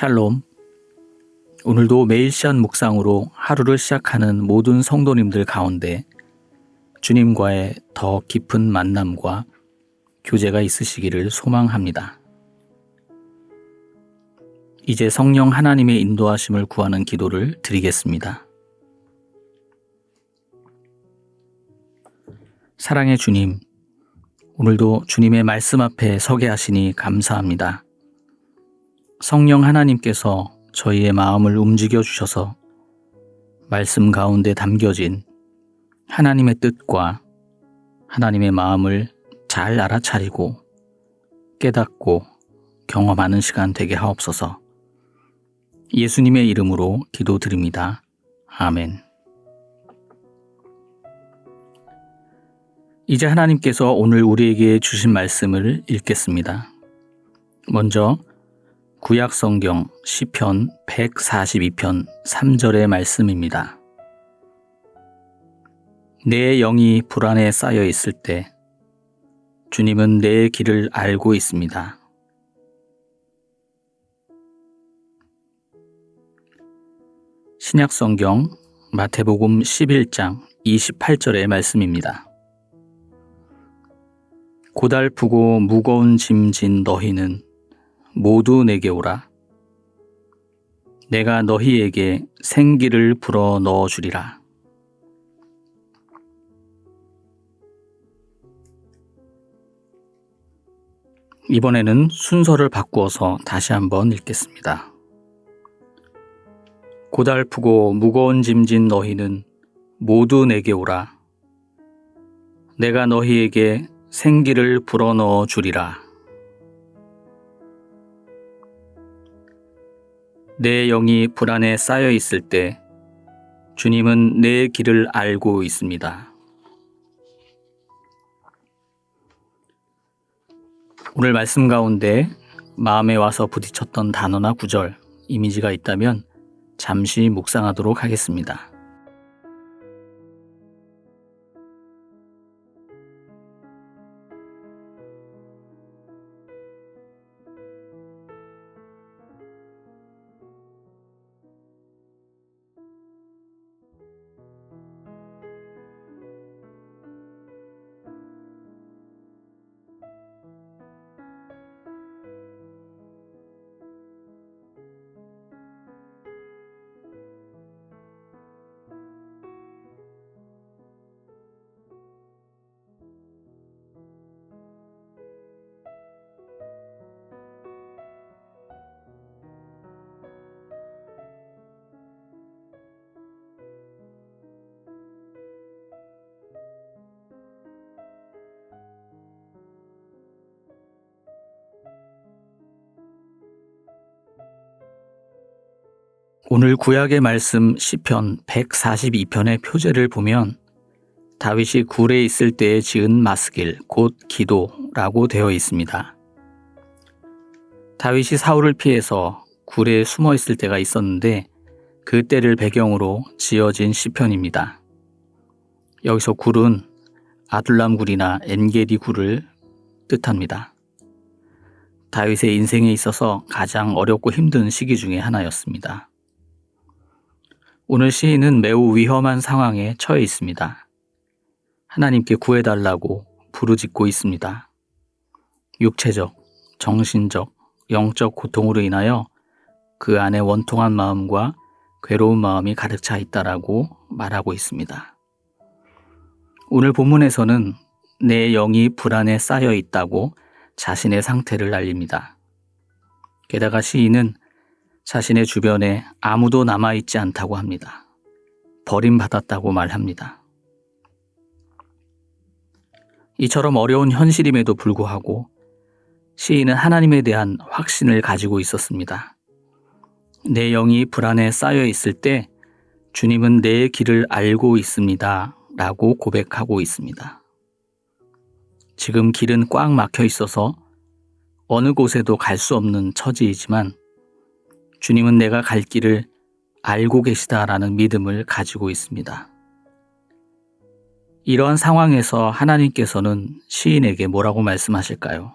샬롬. 오늘도 매일 시간 묵상으로 하루를 시작하는 모든 성도님들 가운데 주님과의 더 깊은 만남과 교제가 있으시기를 소망합니다. 이제 성령 하나님의 인도하심을 구하는 기도를 드리겠습니다. 사랑의 주님, 오늘도 주님의 말씀 앞에 서게 하시니 감사합니다. 성령 하나님께서 저희의 마음을 움직여 주셔서 말씀 가운데 담겨진 하나님의 뜻과 하나님의 마음을 잘 알아차리고 깨닫고 경험하는 시간 되게 하옵소서. 예수님의 이름으로 기도드립니다. 아멘. 이제 하나님께서 오늘 우리에게 주신 말씀을 읽겠습니다. 먼저 구약 성경 시편 142편 3절의 말씀입니다. 내 영이 불안에 쌓여 있을 때 주님은 내 길을 알고 있습니다. 신약 성경 마태복음 11장 28절의 말씀입니다. 고달프고 무거운 짐 진 너희는 모두 내게 오라. 내가 너희에게 생기를 불어 넣어 주리라. 이번에는 순서를 바꾸어서 다시 한번 읽겠습니다. 고달프고 무거운 짐 진 너희는 모두 내게 오라. 내가 너희에게 생기를 불어 넣어 주리라. 내 영이 불안에 쌓여 있을 때 주님은 내 길을 알고 있습니다. 오늘 말씀 가운데 마음에 와서 부딪혔던 단어나 구절, 이미지가 있다면 잠시 묵상하도록 하겠습니다. 오늘 구약의 말씀 시편 142편의 표제를 보면 다윗이 굴에 있을 때에 지은 마스길, 곧 기도라고 되어 있습니다. 다윗이 사울을 피해서 굴에 숨어 있을 때가 있었는데 그 때를 배경으로 지어진 시편입니다. 여기서 굴은 아둘람 굴이나 엔게디 굴을 뜻합니다. 다윗의 인생에 있어서 가장 어렵고 힘든 시기 중에 하나였습니다. 오늘 시인은 매우 위험한 상황에 처해 있습니다. 하나님께 구해달라고 부르짖고 있습니다. 육체적, 정신적, 영적 고통으로 인하여 그 안에 원통한 마음과 괴로운 마음이 가득 차 있다라고 말하고 있습니다. 오늘 본문에서는 내 영이 불안에 쌓여 있다고 자신의 상태를 알립니다. 게다가 시인은 자신의 주변에 아무도 남아있지 않다고 합니다. 버림받았다고 말합니다. 이처럼 어려운 현실임에도 불구하고 시인은 하나님에 대한 확신을 가지고 있었습니다. 내 영이 불안에 쌓여 있을 때 주님은 내 길을 알고 있습니다. 라고 고백하고 있습니다. 지금 길은 꽉 막혀 있어서 어느 곳에도 갈 수 없는 처지이지만 주님은 내가 갈 길을 알고 계시다라는 믿음을 가지고 있습니다. 이러한 상황에서 하나님께서는 시인에게 뭐라고 말씀하실까요?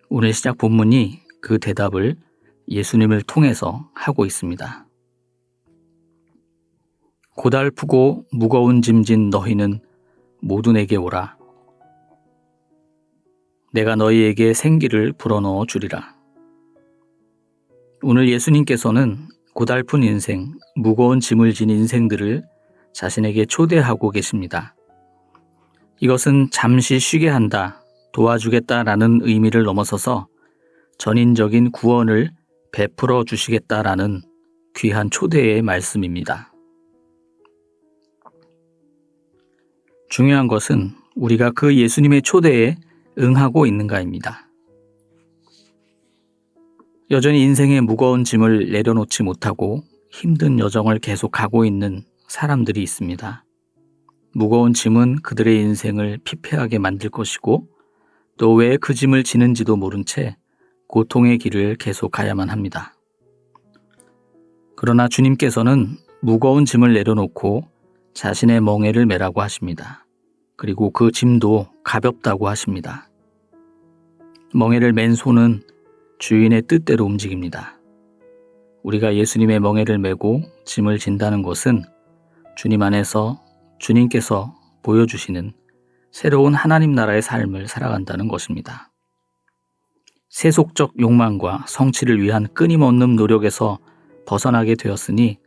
오늘 시작 본문이 그 대답을 예수님을 통해서 하고 있습니다. 고달프고 무거운 짐진 너희는 모두 내게 오라. 내가 너희에게 생기를 불어넣어 주리라. 오늘 예수님께서는 고달픈 인생, 무거운 짐을 진 인생들을 자신에게 초대하고 계십니다. 이것은 잠시 쉬게 한다, 도와주겠다라는 의미를 넘어서서 전인적인 구원을 베풀어 주시겠다라는 귀한 초대의 말씀입니다. 중요한 것은 우리가 그 예수님의 초대에 응하고 있는가입니다. 여전히 인생의 무거운 짐을 내려놓지 못하고 힘든 여정을 계속하고 있는 사람들이 있습니다. 무거운 짐은 그들의 인생을 피폐하게 만들 것이고 또 왜 그 짐을 지는지도 모른 채 고통의 길을 계속 가야만 합니다. 그러나 주님께서는 무거운 짐을 내려놓고 자신의 멍에를 메라고 하십니다. 그리고 그 짐도 가볍다고 하십니다. 멍에를 맨 손은 주인의 뜻대로 움직입니다. 우리가 예수님의 멍에를 메고 짐을 진다는 것은 주님 안에서 주님께서 보여주시는 새로운 하나님 나라의 삶을 살아간다는 것입니다. 세속적 욕망과 성취를 위한 끊임없는 노력에서 벗어나게 되었으니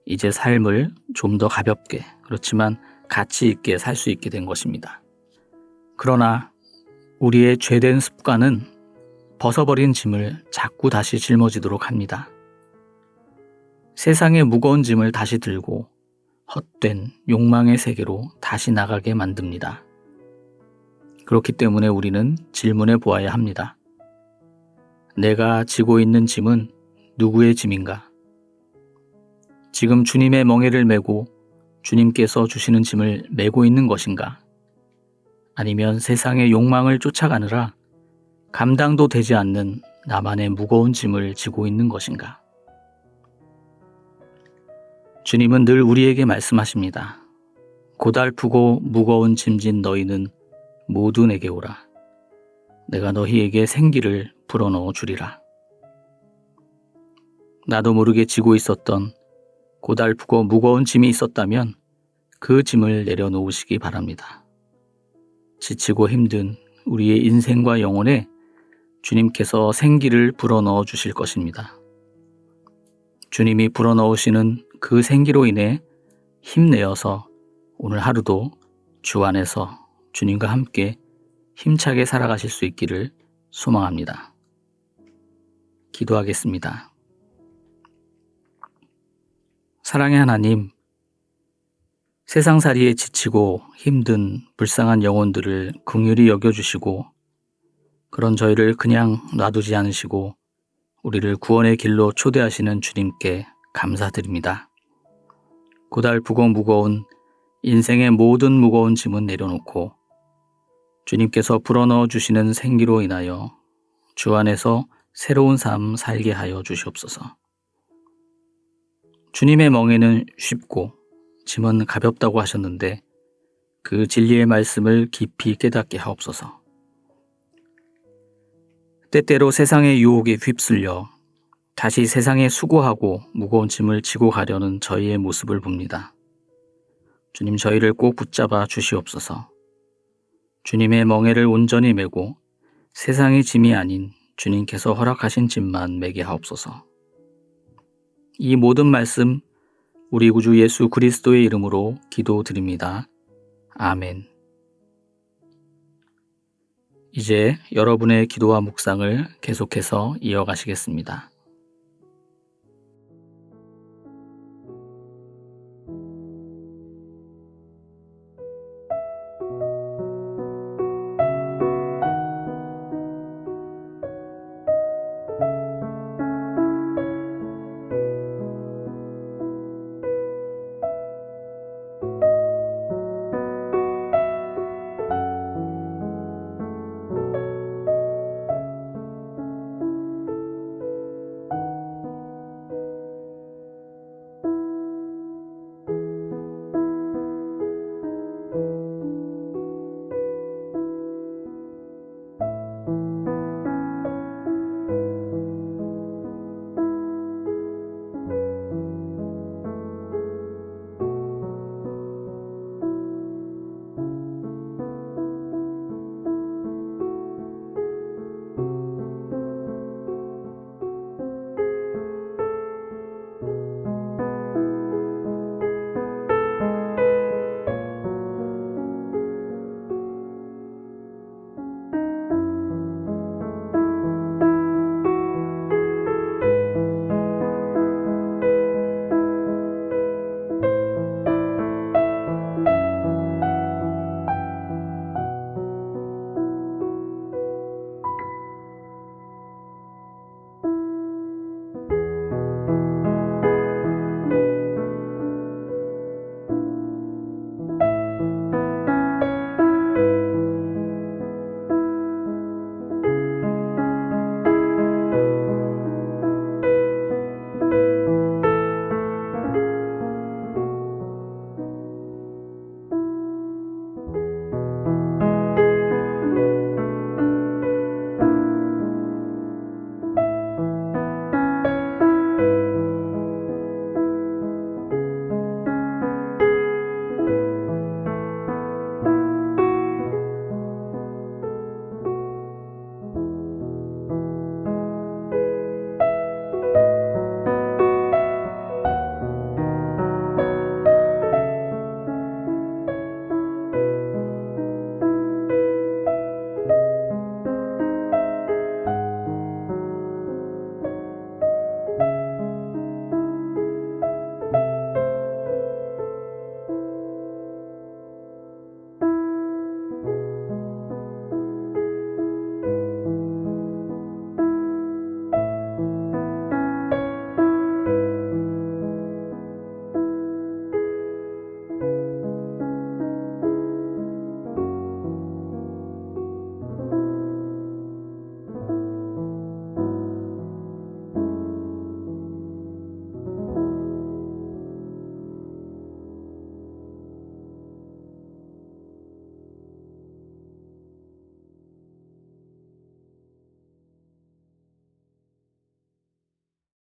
이제 삶을 좀 더 가볍게, 그렇지만 가치 있게 살 수 있게 된 것입니다. 그러나 우리의 죄된 습관은 벗어버린 짐을 자꾸 다시 짊어지도록 합니다. 세상의 무거운 짐을 다시 들고 헛된 욕망의 세계로 다시 나가게 만듭니다. 그렇기 때문에 우리는 질문해 보아야 합니다. 내가 지고 있는 짐은 누구의 짐인가? 지금 주님의 멍에를 메고 주님께서 주시는 짐을 메고 있는 것인가? 아니면 세상의 욕망을 쫓아가느라 감당도 되지 않는 나만의 무거운 짐을 지고 있는 것인가? 주님은 늘 우리에게 말씀하십니다. 고달프고 무거운 짐진 너희는 모두 내게 오라. 내가 너희에게 생기를 불어넣어 주리라. 나도 모르게 지고 있었던 고달프고 무거운 짐이 있었다면 그 짐을 내려놓으시기 바랍니다. 지치고 힘든 우리의 인생과 영혼에 주님께서 생기를 불어넣어 주실 것입니다. 주님이 불어넣으시는 그 생기로 인해 힘내어서 오늘 하루도 주 안에서 주님과 함께 힘차게 살아가실 수 있기를 소망합니다. 기도하겠습니다. 사랑의 하나님, 세상살이에 지치고 힘든 불쌍한 영혼들을 긍휼히 여겨주시고 그런 저희를 그냥 놔두지 않으시고 우리를 구원의 길로 초대하시는 주님께 감사드립니다. 고달프고 무거운 인생의 모든 무거운 짐은 내려놓고 주님께서 불어넣어 주시는 생기로 인하여 주 안에서 새로운 삶 살게 하여 주시옵소서. 주님의 멍에는 쉽고 짐은 가볍다고 하셨는데 그 진리의 말씀을 깊이 깨닫게 하옵소서. 때때로 세상의 유혹에 휩쓸려 다시 세상에 수고하고 무거운 짐을 지고 가려는 저희의 모습을 봅니다. 주님, 저희를 꼭 붙잡아 주시옵소서. 주님의 멍에를 온전히 메고 세상의 짐이 아닌 주님께서 허락하신 짐만 메게 하옵소서. 이 모든 말씀 우리 구주 예수 그리스도의 이름으로 기도드립니다. 아멘. 이제 여러분의 기도와 묵상을 계속해서 이어가시겠습니다.